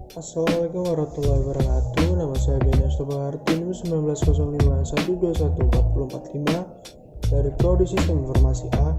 Assalamualaikum warahmatullahi wabarakatuh. Nama saya Beni Astobar, NIM 1905121445 dari Prodi Sistem Informasi A,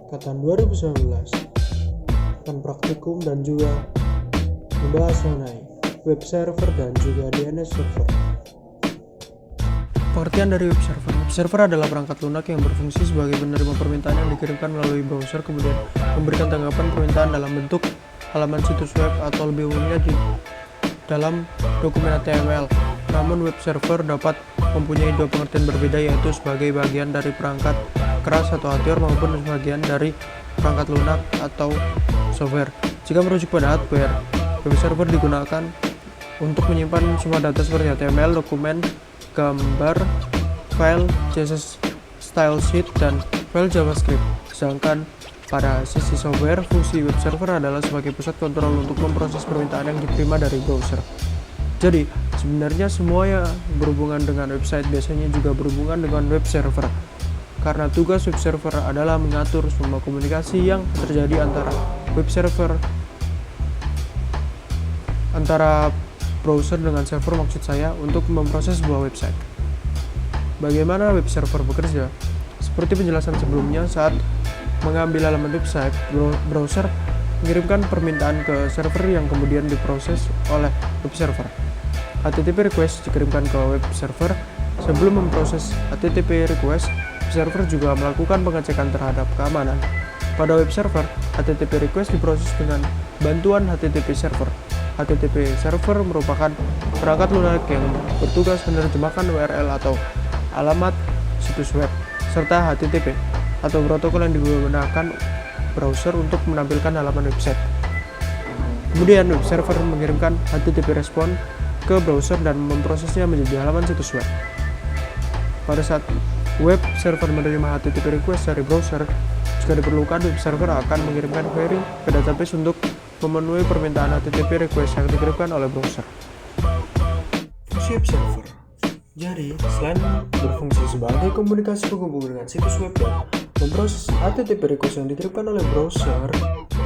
Angkatan 2019. Akan praktikum dan juga membahas mengenai web server dan juga DNS server. Pengertian dari web server. Web server adalah perangkat lunak yang berfungsi sebagai penerima permintaan yang dikirimkan melalui browser, kemudian memberikan tanggapan permintaan dalam bentuk halaman situs web atau lebih umumnya di dalam dokumen HTML. Namun web server dapat mempunyai dua pengertian berbeda, yaitu sebagai bagian dari perangkat keras atau hardware maupun bagian dari perangkat lunak atau software. Jika merujuk pada hardware, web server digunakan untuk menyimpan semua data seperti HTML, dokumen, gambar, file CSS, style sheet, dan file JavaScript. Sedangkan pada sisi software, fungsi web server adalah sebagai pusat kontrol untuk memproses permintaan yang diterima dari browser. Jadi, sebenarnya semua yang berhubungan dengan website biasanya juga berhubungan dengan web server. Karena tugas web server adalah mengatur semua komunikasi yang terjadi antara web server, antara browser dengan server maksud saya, untuk memproses sebuah website. Bagaimana web server bekerja? Seperti penjelasan sebelumnya, saat mengambil halaman website, browser mengirimkan permintaan ke server yang kemudian diproses oleh web server. HTTP request dikirimkan ke web server. Sebelum memproses HTTP request, web server juga melakukan pengecekan terhadap keamanan. Pada web server, HTTP request diproses dengan bantuan HTTP server. HTTP server merupakan perangkat lunak yang bertugas menerjemahkan URL atau alamat situs web serta HTTP atau protokol yang digunakan browser untuk menampilkan halaman website. Kemudian web server mengirimkan HTTP respon ke browser dan memprosesnya menjadi halaman situs web. Pada saat web server menerima HTTP request dari browser, jika diperlukan, web server akan mengirimkan query ke database untuk memenuhi permintaan HTTP request yang dikirimkan oleh browser. Fungsi web server. Jadi, selain berfungsi sebagai komunikasi penghubung dengan situs web dan memproses HTTP request yang dikirimkan oleh browser,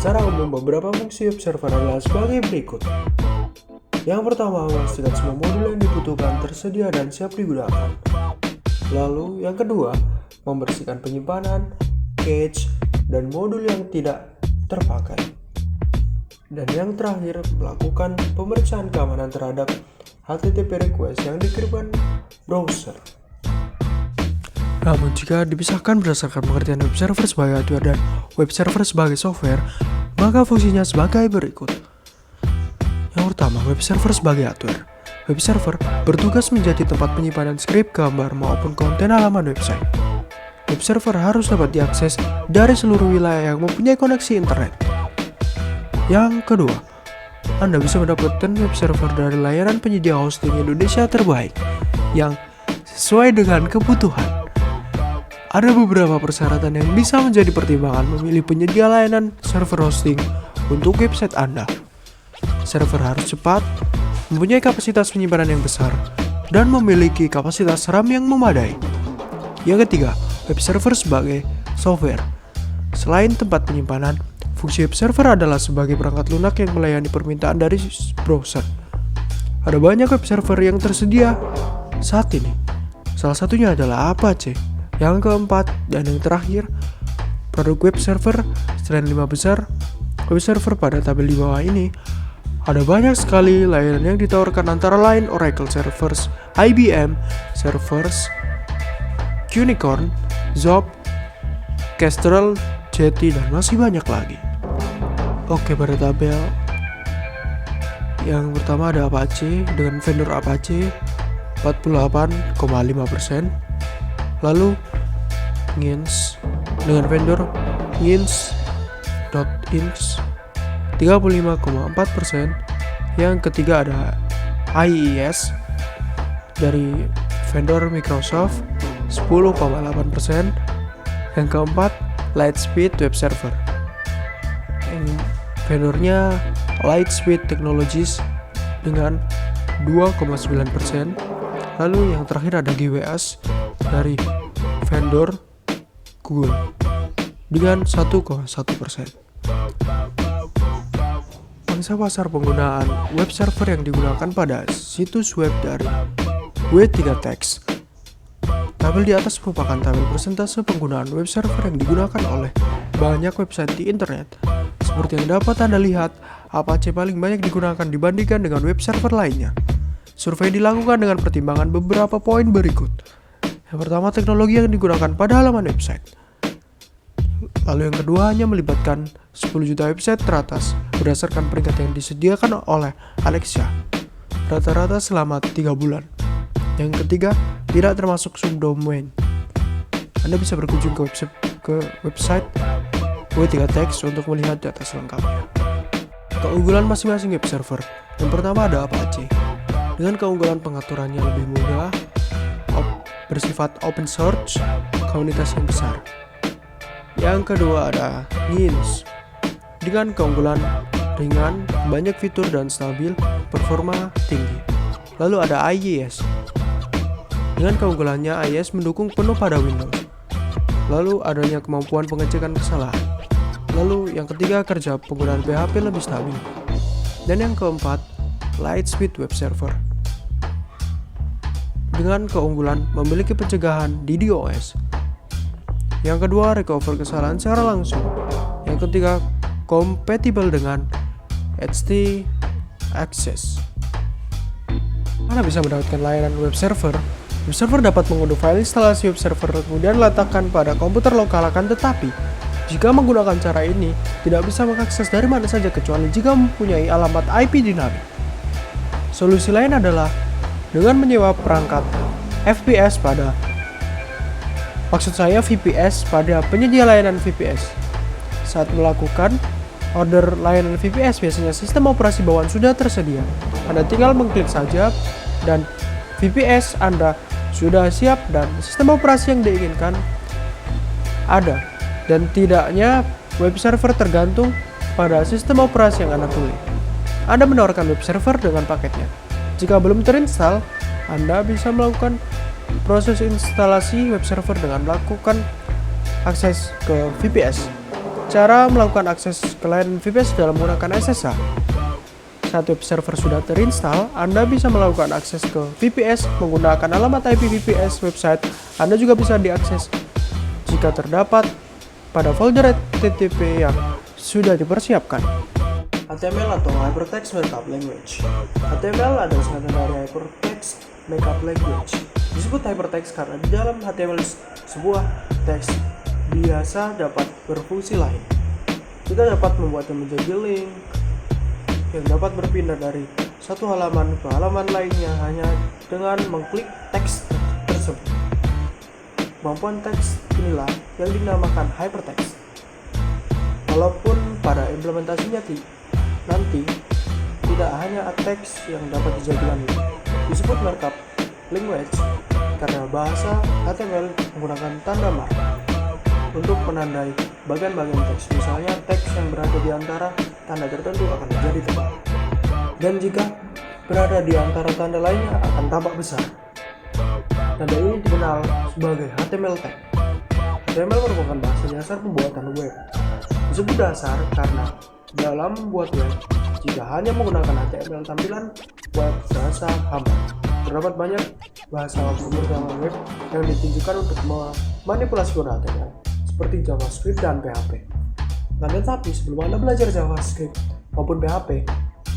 secara umum beberapa fungsi web server adalah sebagai berikut. Yang pertama, memastikan semua modul yang dibutuhkan tersedia dan siap digunakan. Lalu, yang kedua, membersihkan penyimpanan, cache, dan modul yang tidak terpakai. Dan yang terakhir, melakukan pemeriksaan keamanan terhadap HTTP request yang dikirimkan browser. Namun jika dipisahkan berdasarkan pengertian web server sebagai hardware dan web server sebagai software, maka fungsinya sebagai berikut. Yang pertama, web server sebagai hardware. Web server bertugas menjadi tempat penyimpanan skrip, gambar, maupun konten halaman website. Web server harus dapat diakses dari seluruh wilayah yang mempunyai koneksi internet. Yang kedua, Anda bisa mendapatkan web server dari layanan penyedia hosting Indonesia terbaik yang sesuai dengan kebutuhan. Ada beberapa persyaratan yang bisa menjadi pertimbangan memilih penyedia layanan server hosting untuk website Anda. Server harus cepat, mempunyai kapasitas penyimpanan yang besar, dan memiliki kapasitas RAM yang memadai. Yang ketiga, web server sebagai software. Selain tempat penyimpanan, fungsi web server adalah sebagai perangkat lunak yang melayani permintaan dari browser. Ada banyak web server yang tersedia saat ini. Salah satunya adalah Apache. Yang keempat dan yang terakhir, produk web server selain 5 besar web server pada tabel di bawah ini, ada banyak sekali layanan yang ditawarkan, antara lain Oracle Servers, IBM Servers, Unicorn, Zob, Kestrel, Jetty, dan masih banyak lagi. Oke, pada tabel yang pertama ada Apache dengan vendor Apache 48,5%. Lalu Ngins dengan vendor Ngins.ins 35,4%. Yang ketiga ada IIS dari vendor Microsoft 10,8%. Yang keempat Lightspeed Web Server, vendornya Lightspeed Technologies dengan 2,9%. Lalu yang terakhir ada GWS dari vendor Google dengan 1,1%. pangsa pasar penggunaan web server yang digunakan pada situs web dari W3Text. Tabel di atas merupakan tabel persentase penggunaan web server yang digunakan oleh banyak website di internet. Seperti yang dapat Anda lihat, Apache paling banyak digunakan dibandingkan dengan web server lainnya. Survei dilakukan dengan pertimbangan beberapa poin berikut. Yang pertama, teknologi yang digunakan pada halaman website. Lalu yang kedua, hanya melibatkan 10 juta website teratas berdasarkan peringkat yang disediakan oleh Alexa, rata-rata selama 3 bulan. Yang ketiga, tidak termasuk subdomain. Anda bisa berkunjung ke website W3Text untuk melihat data selengkapnya. Keunggulan masing-masing web server. Yang pertama ada Apache. Dengan keunggulan pengaturannya lebih mudah, bersifat open source, komunitas yang besar. Yang kedua ada Nginx. Dengan keunggulan ringan, banyak fitur dan stabil, performa tinggi. Lalu ada IIS. Dengan keunggulannya, IIS mendukung penuh pada Windows. Lalu adanya kemampuan pengecekan kesalahan. Lalu yang ketiga, kerja penggunaan PHP lebih stabil. Dan yang keempat, Lightspeed Web Server. Dengan keunggulan memiliki pencegahan DDoS. Yang kedua, recover kesalahan secara langsung. Yang ketiga, kompatibel dengan htaccess. Anda bisa mendapatkan layanan web server. Web server dapat mengunduh file instalasi web server kemudian letakkan pada komputer lokal, akan tetapi jika menggunakan cara ini tidak bisa mengakses dari mana saja kecuali jika mempunyai alamat IP dinamik. Solusi lain adalah dengan menyewa perangkat VPS pada penyedia layanan VPS. Saat melakukan order layanan VPS, biasanya sistem operasi bawaan sudah tersedia. Anda tinggal mengklik saja dan VPS Anda sudah siap dan sistem operasi yang diinginkan ada. Dan tidaknya web server tergantung pada sistem operasi yang Anda pilih. Anda menawarkan web server dengan paketnya. Jika belum terinstall, Anda bisa melakukan proses instalasi web server dengan melakukan akses ke VPS. Cara melakukan akses ke layanan VPS dalam menggunakan SSH. Saat web server sudah terinstall, Anda bisa melakukan akses ke VPS menggunakan alamat IP VPS website. Anda juga bisa diakses jika terdapat pada folder HTTP yang sudah dipersiapkan. HTML atau Hypertext Markup Language. HTML adalah singkatan dari Hypertext Markup Language. Disebut hypertext karena di dalam HTML sebuah teks biasa dapat berfungsi lain. Kita dapat membuatnya menjadi link yang dapat berpindah dari satu halaman ke halaman lainnya hanya dengan mengklik teks tersebut. Kemampuan teks inilah yang dinamakan hypertext. Walaupun pada implementasinya nanti tidak hanya teks yang dapat dijadikan link. Disebut markup language karena bahasa HTML menggunakan tanda markup untuk menandai bagian-bagian teks. Misalnya teks yang berada di antara tanda tertentu akan menjadi tebal, dan jika berada di antara tanda lainnya akan tampak besar. Tanda ini dikenal sebagai HTML tag. HTML merupakan bahasa dasar pembuatan web. Disebut dasar karena dalam membuat web, jika hanya menggunakan HTML, tampilan web terasa hambar. Terdapat banyak bahasa pemrograman web yang ditujukan untuk memanipulasi kode HTML, seperti JavaScript dan PHP. Nah, tetapi sebelum Anda belajar JavaScript maupun PHP,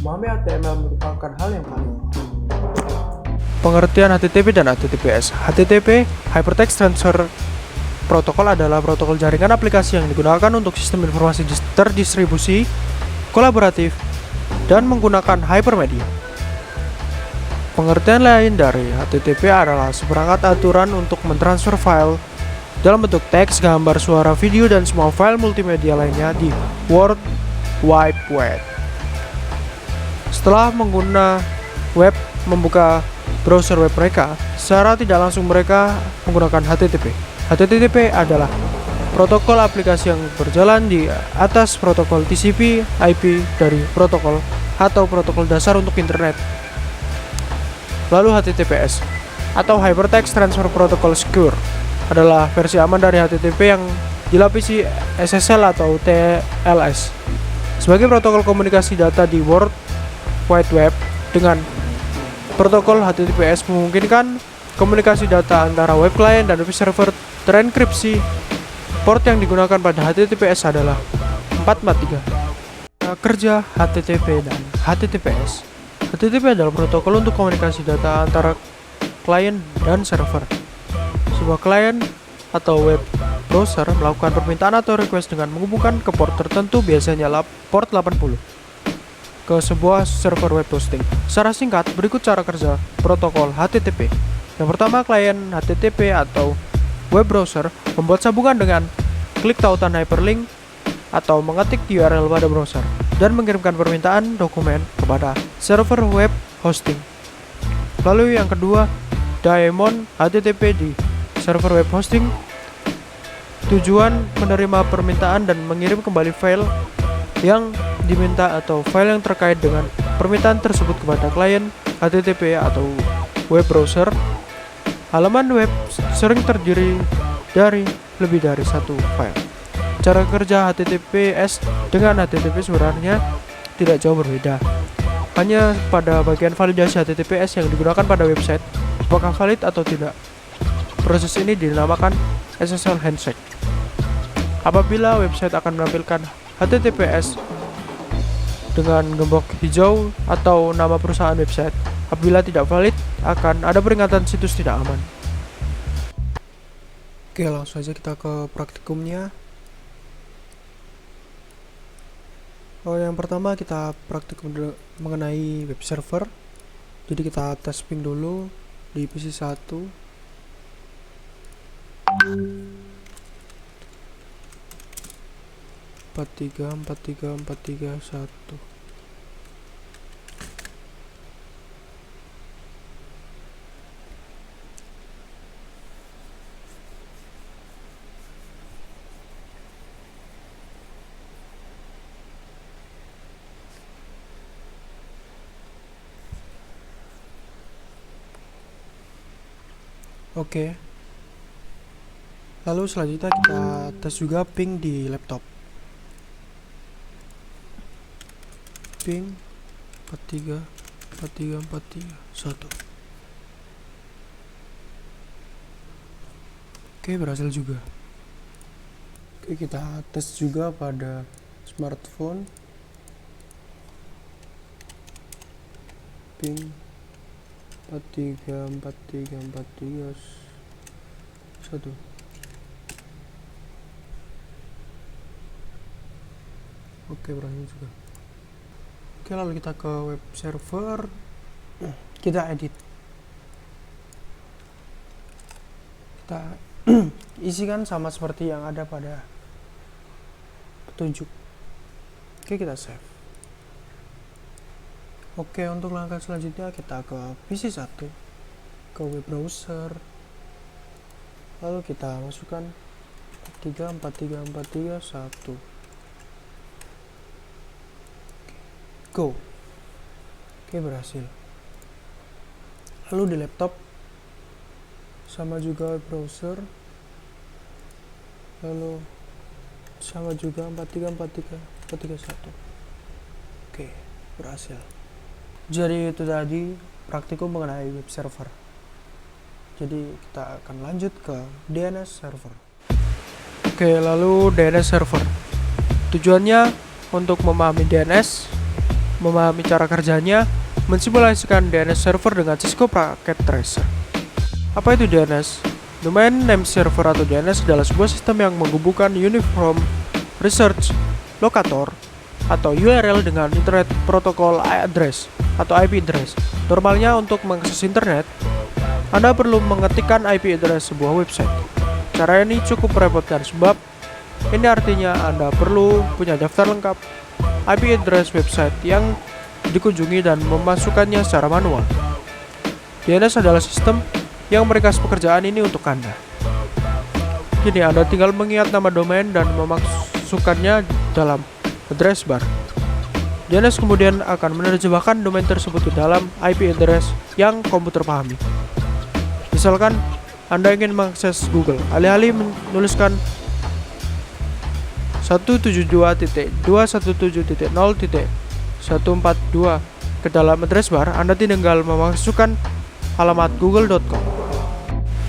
memahami HTML merupakan hal yang paling penting. Pengertian HTTP dan HTTPS. HTTP, Hypertext Transfer Protocol, adalah protokol jaringan aplikasi yang digunakan untuk sistem informasi terdistribusi, kolaboratif, dan menggunakan hypermedia. Pengertian lain dari HTTP adalah seperangkat aturan untuk mentransfer file dalam bentuk teks, gambar, suara, video, dan semua file multimedia lainnya di World Wide Web. Setelah pengguna web membuka browser web mereka, secara tidak langsung mereka menggunakan HTTP. HTTP adalah protokol aplikasi yang berjalan di atas protokol TCP/IP dari protokol atau protokol dasar untuk internet. Lalu HTTPS atau Hypertext Transfer Protocol Secure adalah versi aman dari HTTP yang dilapisi SSL atau TLS. Sebagai protokol komunikasi data di World Wide Web, dengan protokol HTTPS memungkinkan komunikasi data antara web client dan web server terenkripsi. Port yang digunakan pada HTTPS adalah 443. Kerja HTTP dan HTTPS. HTTP adalah protokol untuk komunikasi data antara klien dan server. Sebuah klien atau web browser melakukan permintaan atau request dengan menghubungkan ke port tertentu, biasanya port 80, ke sebuah server web hosting. Secara singkat, berikut cara kerja protokol HTTP. Yang pertama, klien HTTP atau web browser membuat sambungan dengan klik tautan hyperlink atau mengetik URL pada browser dan mengirimkan permintaan dokumen kepada server web hosting. Lalu yang kedua, daemon HTTP di server web hosting. Tujuan menerima permintaan dan mengirim kembali file yang diminta atau file yang terkait dengan permintaan tersebut kepada klien HTTP atau web browser. Halaman web sering terdiri dari lebih dari satu file. Cara kerja HTTPS dengan HTTP sebenarnya tidak jauh berbeda. Hanya pada bagian validasi HTTPS yang digunakan pada website, apakah valid atau tidak. Proses ini dinamakan SSL handshake. Apabila website akan menampilkan HTTPS dengan gembok hijau atau nama perusahaan website, apabila tidak valid akan ada peringatan situs tidak aman. Oke, langsung saja kita ke praktikumnya. Yang pertama kita praktikum mengenai web server. Jadi kita tes ping dulu di PC 1. Empat tiga 1. Oke. Lalu selanjutnya kita tes juga ping di laptop. Ping 43 1. Oke, berhasil juga. Oke, kita tes juga pada smartphone. Ping 43 1. Oke, berhasil juga. Oke, lalu kita ke web server. Kita edit. Kita isikan sama seperti yang ada pada petunjuk. Oke, kita save. Oke, untuk langkah selanjutnya kita ke PC 1, ke web browser, lalu kita masukkan 43 1. Go. Oke, berhasil. Lalu di laptop sama juga web browser, lalu sama juga 43 1. Oke, berhasil. Jadi itu tadi praktikum mengenai web server. Jadi kita akan lanjut ke DNS server. Oke, lalu DNS server. Tujuannya untuk memahami DNS, memahami cara kerjanya, mensimulasikan DNS server dengan Cisco Packet Tracer. Apa itu DNS? Domain Name Server atau DNS adalah sebuah sistem yang menghubungkan Uniform Research Locator atau URL dengan Internet Protocol Address atau IP address. Normalnya untuk mengakses internet, Anda perlu mengetikkan IP address sebuah website. Cara ini cukup merepotkan sebab ini artinya Anda perlu punya daftar lengkap IP address website yang dikunjungi dan memasukkannya secara manual. DNS adalah sistem yang meringkas pekerjaan ini untuk Anda. Kini Anda tinggal mengingat nama domain dan memasukkannya dalam address bar. DNS kemudian akan menerjemahkan domain tersebut ke dalam IP address yang komputer pahami. Misalkan Anda ingin mengakses Google, alih-alih menuliskan 172.217.0.142 ke dalam address bar. Anda tinggal memasukkan alamat google.com.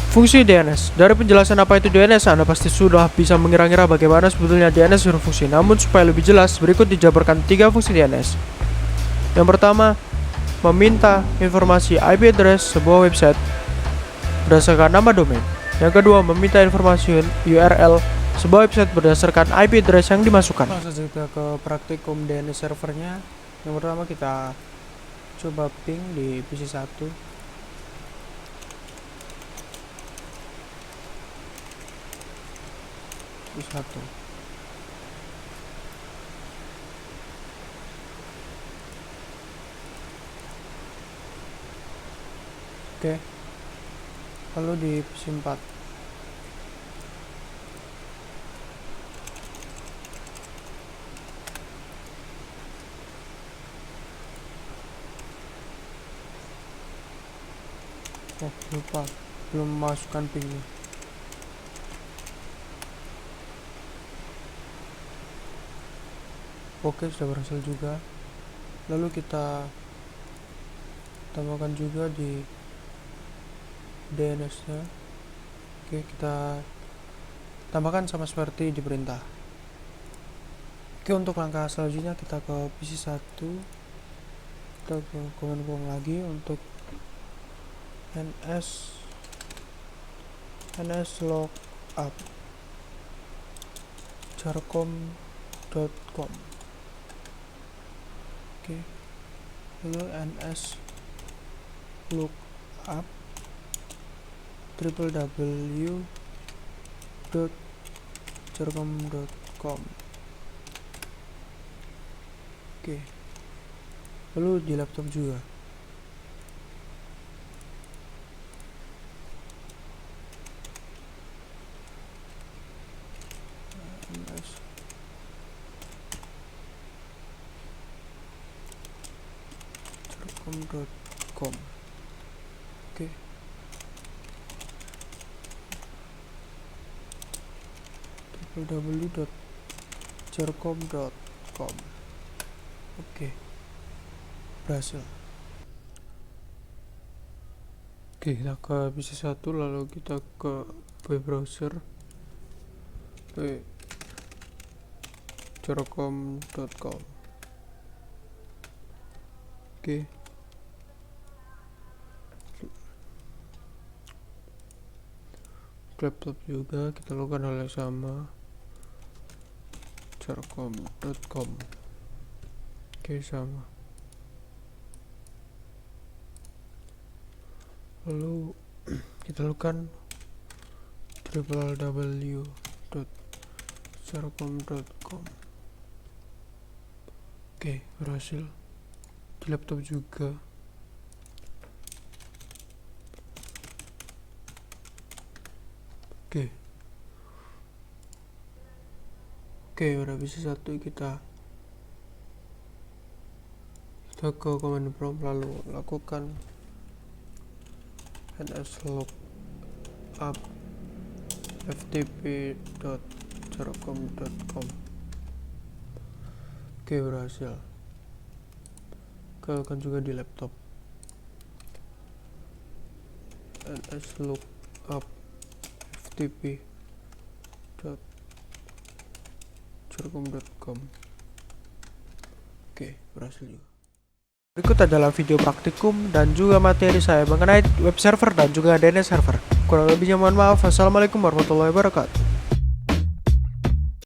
Fungsi DNS. Dari penjelasan apa itu DNS, Anda pasti sudah bisa mengira-ngira bagaimana sebetulnya DNS berfungsi. Namun supaya lebih jelas, berikut dijabarkan 3 fungsi DNS. Yang pertama, meminta informasi IP address sebuah website berdasarkan nama domain. Yang kedua, meminta informasi URL sebuah website berdasarkan IP address yang dimasukkan. Langsung saja kita ke praktikum DNS servernya. Yang pertama kita coba ping di PC 1. Oke, lalu di PC 4. Lupa belum masukkan pingnya. Oke, sudah berhasil juga. Lalu kita tambahkan juga di DNS nya. Oke, kita tambahkan sama seperti di perintah. Oke, untuk langkah selanjutnya kita ke PC 1, kita ke command prompt lagi untuk ns lookup jarcom.com. Oke, lalu ns lookup www.jarcom.com. Oke, lalu di laptop juga. jarcom.com. Oke, www.jarcom.com. Oke, berhasil. Oke, kita ke PC 1, lalu kita ke web browser jarcom.com. Oke, laptop juga kita lakukan hal yang sama, jarcom.com. Oke, sama. Lalu kita lakukan www.jarcom.com. Oke, berhasil. Di laptop juga. Oke, udah bisa satu, kita ke command prompt, lalu lakukan ns lookup ftp.jarcom.com. Oke, berhasil. Lakukan juga di laptop ns lookup ftp.jarcom.com. Oke, berhasil juga. Berikut adalah video praktikum dan juga materi saya mengenai web server dan juga DNS server. Kurang lebihnya mohon maaf. Wassalamualaikum warahmatullahi wabarakatuh.